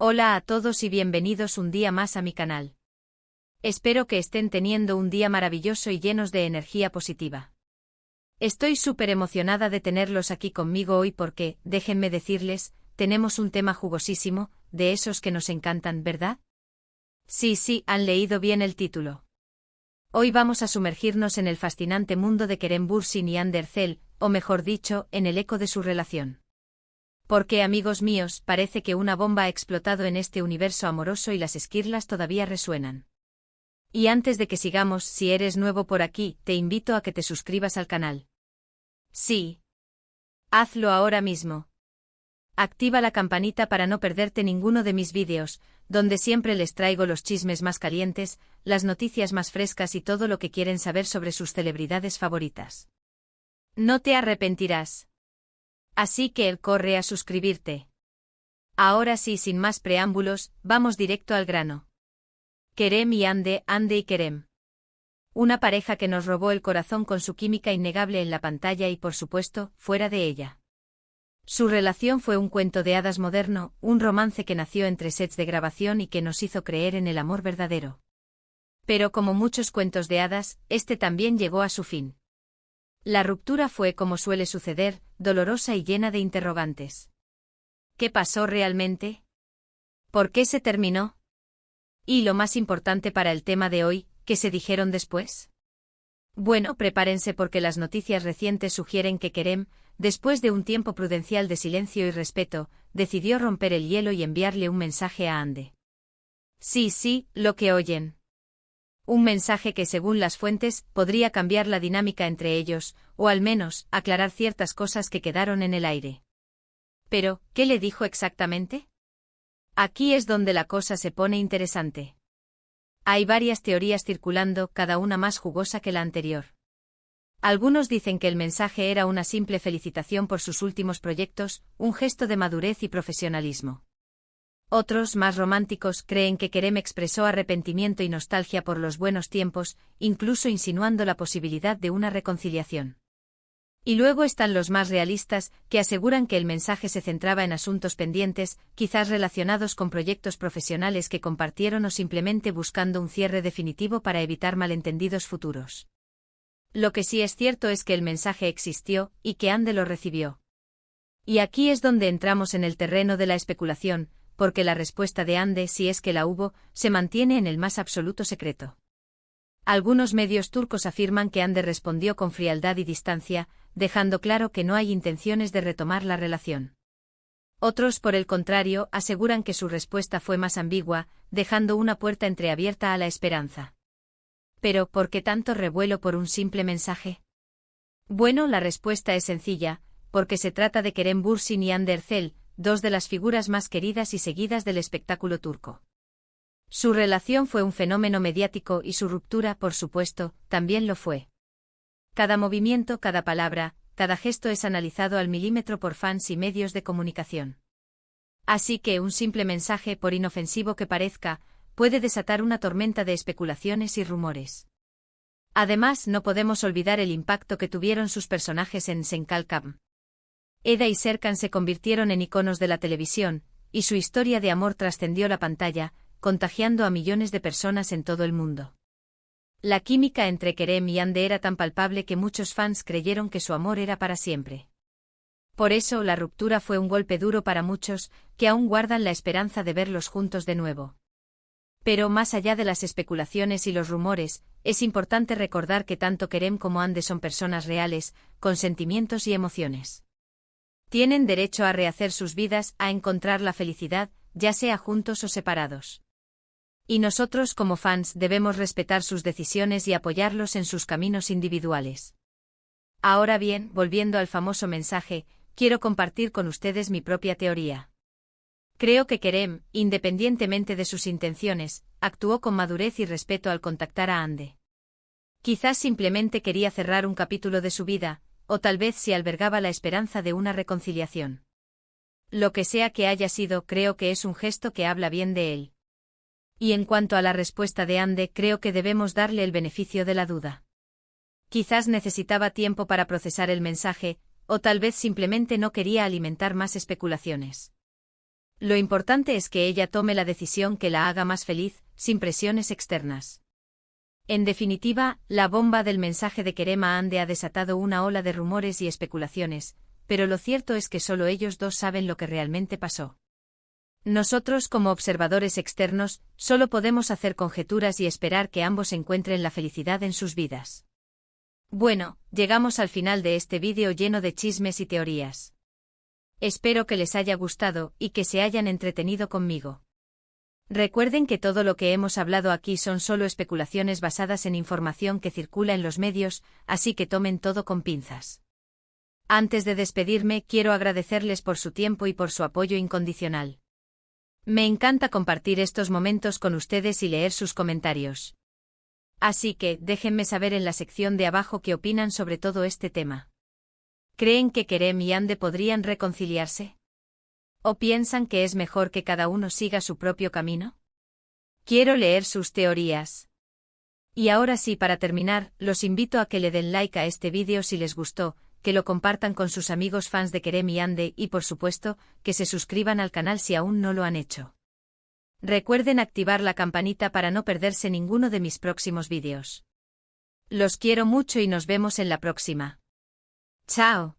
Hola a todos y bienvenidos un día más a mi canal. Espero que estén teniendo un día maravilloso y llenos de energía positiva. Estoy súper emocionada de tenerlos aquí conmigo hoy porque, déjenme decirles, tenemos un tema jugosísimo, de esos que nos encantan, ¿verdad? Sí, han leído bien el título. Hoy vamos a sumergirnos en el fascinante mundo de Kerem Bürsin y Hande Erçel, o mejor dicho, en el eco de su relación. Porque, amigos míos, parece que una bomba ha explotado en este universo amoroso y las esquirlas todavía resuenan. Y antes de que sigamos, si eres nuevo por aquí, te invito a que te suscribas al canal. Sí. Hazlo ahora mismo. Activa la campanita para no perderte ninguno de mis vídeos, donde siempre les traigo los chismes más calientes, las noticias más frescas y todo lo que quieren saber sobre sus celebridades favoritas. No te arrepentirás. Así que corre a suscribirte. Ahora sí, sin más preámbulos, vamos directo al grano. Kerem y Hande, Hande y Kerem. Una pareja que nos robó el corazón con su química innegable en la pantalla y, por supuesto, fuera de ella. Su relación fue un cuento de hadas moderno, un romance que nació entre sets de grabación y que nos hizo creer en el amor verdadero. Pero como muchos cuentos de hadas, este también llegó a su fin. La ruptura fue, como suele suceder, dolorosa y llena de interrogantes. ¿Qué pasó realmente? ¿Por qué se terminó? Y lo más importante para el tema de hoy, ¿qué se dijeron después? Bueno, prepárense porque las noticias recientes sugieren que Kerem, después de un tiempo prudencial de silencio y respeto, decidió romper el hielo y enviarle un mensaje a Hande. Sí, lo que oyen. Un mensaje que, según las fuentes, podría cambiar la dinámica entre ellos, o al menos, aclarar ciertas cosas que quedaron en el aire. Pero, ¿qué le dijo exactamente? Aquí es donde la cosa se pone interesante. Hay varias teorías circulando, cada una más jugosa que la anterior. Algunos dicen que el mensaje era una simple felicitación por sus últimos proyectos, un gesto de madurez y profesionalismo. Otros, más románticos, creen que Kerem expresó arrepentimiento y nostalgia por los buenos tiempos, incluso insinuando la posibilidad de una reconciliación. Y luego están los más realistas, que aseguran que el mensaje se centraba en asuntos pendientes, quizás relacionados con proyectos profesionales que compartieron o simplemente buscando un cierre definitivo para evitar malentendidos futuros. Lo que sí es cierto es que el mensaje existió, y que Hande lo recibió. Y aquí es donde entramos en el terreno de la especulación, porque la respuesta de Hande, si es que la hubo, se mantiene en el más absoluto secreto. Algunos medios turcos afirman que Hande respondió con frialdad y distancia, dejando claro que no hay intenciones de retomar la relación. Otros, por el contrario, aseguran que su respuesta fue más ambigua, dejando una puerta entreabierta a la esperanza. Pero, ¿por qué tanto revuelo por un simple mensaje? Bueno, la respuesta es sencilla, porque se trata de Kerem Bürsin y Hande Erçel, dos de las figuras más queridas y seguidas del espectáculo turco. Su relación fue un fenómeno mediático y su ruptura, por supuesto, también lo fue. Cada movimiento, cada palabra, cada gesto es analizado al milímetro por fans y medios de comunicación. Así que un simple mensaje, por inofensivo que parezca, puede desatar una tormenta de especulaciones y rumores. Además, no podemos olvidar el impacto que tuvieron sus personajes en Senkalkam. Eda y Serkan se convirtieron en iconos de la televisión, y su historia de amor trascendió la pantalla, contagiando a millones de personas en todo el mundo. La química entre Kerem y Hande era tan palpable que muchos fans creyeron que su amor era para siempre. Por eso, la ruptura fue un golpe duro para muchos, que aún guardan la esperanza de verlos juntos de nuevo. Pero más allá de las especulaciones y los rumores, es importante recordar que tanto Kerem como Hande son personas reales, con sentimientos y emociones. Tienen derecho a rehacer sus vidas, a encontrar la felicidad, ya sea juntos o separados. Y nosotros como fans debemos respetar sus decisiones y apoyarlos en sus caminos individuales. Ahora bien, volviendo al famoso mensaje, quiero compartir con ustedes mi propia teoría. Creo que Kerem, independientemente de sus intenciones, actuó con madurez y respeto al contactar a Hande. Quizás simplemente quería cerrar un capítulo de su vida, o tal vez si albergaba la esperanza de una reconciliación. Lo que sea que haya sido, creo que es un gesto que habla bien de él. Y en cuanto a la respuesta de Hande, creo que debemos darle el beneficio de la duda. Quizás necesitaba tiempo para procesar el mensaje, o tal vez simplemente no quería alimentar más especulaciones. Lo importante es que ella tome la decisión que la haga más feliz, sin presiones externas. En definitiva, la bomba del mensaje de Kerem a Hande ha desatado una ola de rumores y especulaciones, pero lo cierto es que solo ellos dos saben lo que realmente pasó. Nosotros, como observadores externos, solo podemos hacer conjeturas y esperar que ambos encuentren la felicidad en sus vidas. Bueno, llegamos al final de este vídeo lleno de chismes y teorías. Espero que les haya gustado y que se hayan entretenido conmigo. Recuerden que todo lo que hemos hablado aquí son solo especulaciones basadas en información que circula en los medios, así que tomen todo con pinzas. Antes de despedirme, quiero agradecerles por su tiempo y por su apoyo incondicional. Me encanta compartir estos momentos con ustedes y leer sus comentarios. Así que, déjenme saber en la sección de abajo qué opinan sobre todo este tema. ¿Creen que Kerem y Hande podrían reconciliarse? ¿O piensan que es mejor que cada uno siga su propio camino? Quiero leer sus teorías. Y ahora sí, para terminar, los invito a que le den like a este vídeo si les gustó, que lo compartan con sus amigos fans de Kerem y Hande y por supuesto, que se suscriban al canal si aún no lo han hecho. Recuerden activar la campanita para no perderse ninguno de mis próximos vídeos. Los quiero mucho y nos vemos en la próxima. Chao.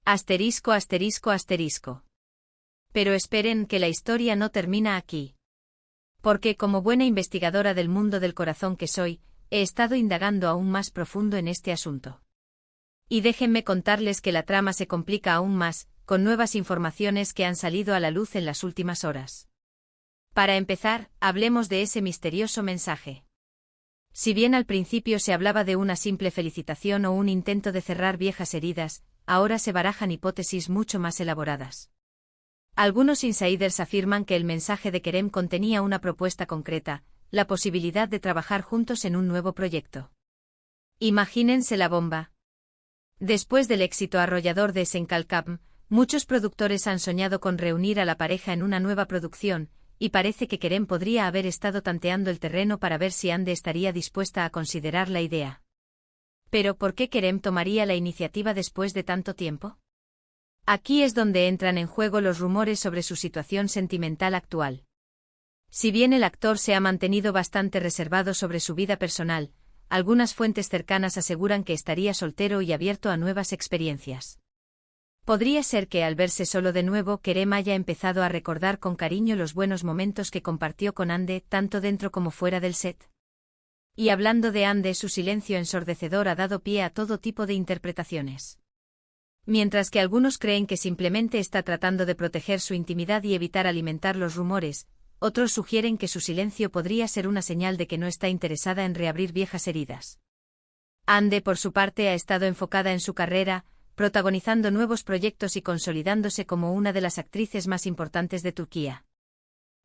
Asterisco, asterisco, asterisco. Pero esperen que la historia no termina aquí. Porque como buena investigadora del mundo del corazón que soy, he estado indagando aún más profundo en este asunto. Y déjenme contarles que la trama se complica aún más, con nuevas informaciones que han salido a la luz en las últimas horas. Para empezar, hablemos de ese misterioso mensaje. Si bien al principio se hablaba de una simple felicitación o un intento de cerrar viejas heridas, ahora se barajan hipótesis mucho más elaboradas. Algunos insiders afirman que el mensaje de Kerem contenía una propuesta concreta, la posibilidad de trabajar juntos en un nuevo proyecto. Imagínense la bomba. Después del éxito arrollador de Senkalkam, muchos productores han soñado con reunir a la pareja en una nueva producción, y parece que Kerem podría haber estado tanteando el terreno para ver si Hande estaría dispuesta a considerar la idea. Pero ¿por qué Kerem tomaría la iniciativa después de tanto tiempo? Aquí es donde entran en juego los rumores sobre su situación sentimental actual. Si bien el actor se ha mantenido bastante reservado sobre su vida personal, algunas fuentes cercanas aseguran que estaría soltero y abierto a nuevas experiencias. Podría ser que al verse solo de nuevo Kerem haya empezado a recordar con cariño los buenos momentos que compartió con Hande tanto dentro como fuera del set. Y hablando de Hande, su silencio ensordecedor ha dado pie a todo tipo de interpretaciones. Mientras que algunos creen que simplemente está tratando de proteger su intimidad y evitar alimentar los rumores, otros sugieren que su silencio podría ser una señal de que no está interesada en reabrir viejas heridas. Hande, por su parte, ha estado enfocada en su carrera, protagonizando nuevos proyectos y consolidándose como una de las actrices más importantes de Turquía.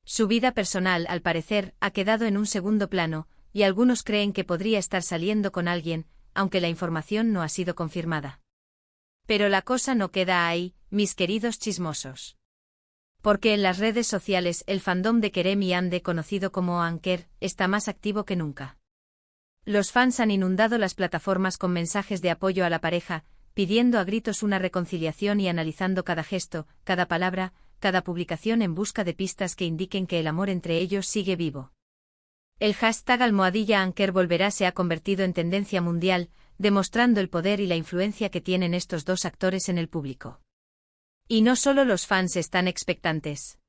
Su vida personal, al parecer, ha quedado en un segundo plano, y algunos creen que podría estar saliendo con alguien, aunque la información no ha sido confirmada. Pero la cosa no queda ahí, mis queridos chismosos. Porque en las redes sociales el fandom de Kerem y Hande, conocido como Anker, está más activo que nunca. Los fans han inundado las plataformas con mensajes de apoyo a la pareja, pidiendo a gritos una reconciliación y analizando cada gesto, cada palabra, cada publicación en busca de pistas que indiquen que el amor entre ellos sigue vivo. El hashtag #Anker volverá se ha convertido en tendencia mundial, demostrando el poder y la influencia que tienen estos dos actores en el público. Y no solo los fans están expectantes.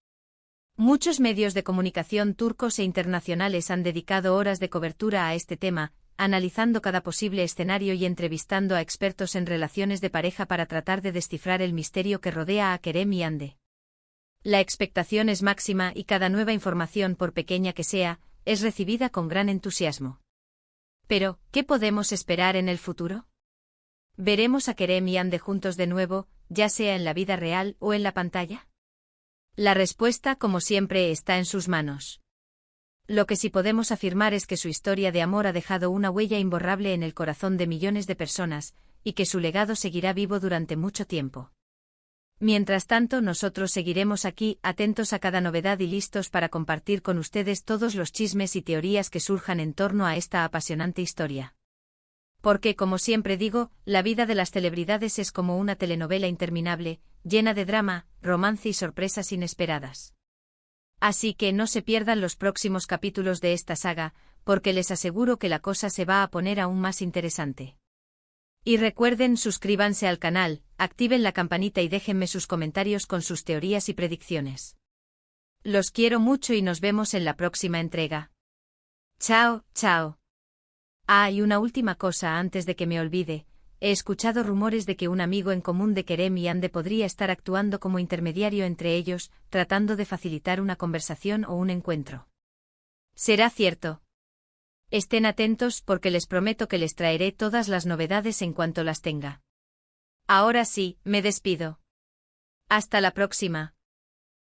Muchos medios de comunicación turcos e internacionales han dedicado horas de cobertura a este tema, analizando cada posible escenario y entrevistando a expertos en relaciones de pareja para tratar de descifrar el misterio que rodea a Kerem y Hande. La expectación es máxima y cada nueva información, por pequeña que sea, es recibida con gran entusiasmo. Pero, ¿qué podemos esperar en el futuro? ¿Veremos a Kerem y Hande juntos de nuevo, ya sea en la vida real o en la pantalla? La respuesta, como siempre, está en sus manos. Lo que sí podemos afirmar es que su historia de amor ha dejado una huella imborrable en el corazón de millones de personas, y que su legado seguirá vivo durante mucho tiempo. Mientras tanto, nosotros seguiremos aquí, atentos a cada novedad y listos para compartir con ustedes todos los chismes y teorías que surjan en torno a esta apasionante historia. Porque, como siempre digo, la vida de las celebridades es como una telenovela interminable, llena de drama, romance y sorpresas inesperadas. Así que no se pierdan los próximos capítulos de esta saga, porque les aseguro que la cosa se va a poner aún más interesante. Y recuerden, suscríbanse al canal, activen la campanita y déjenme sus comentarios con sus teorías y predicciones. Los quiero mucho y nos vemos en la próxima entrega. Chao, chao. Ah, y una última cosa antes de que me olvide. He escuchado rumores de que un amigo en común de Kerem y Ande podría estar actuando como intermediario entre ellos, tratando de facilitar una conversación o un encuentro. ¿Será cierto? Estén atentos porque les prometo que les traeré todas las novedades en cuanto las tenga. Ahora sí, me despido. Hasta la próxima.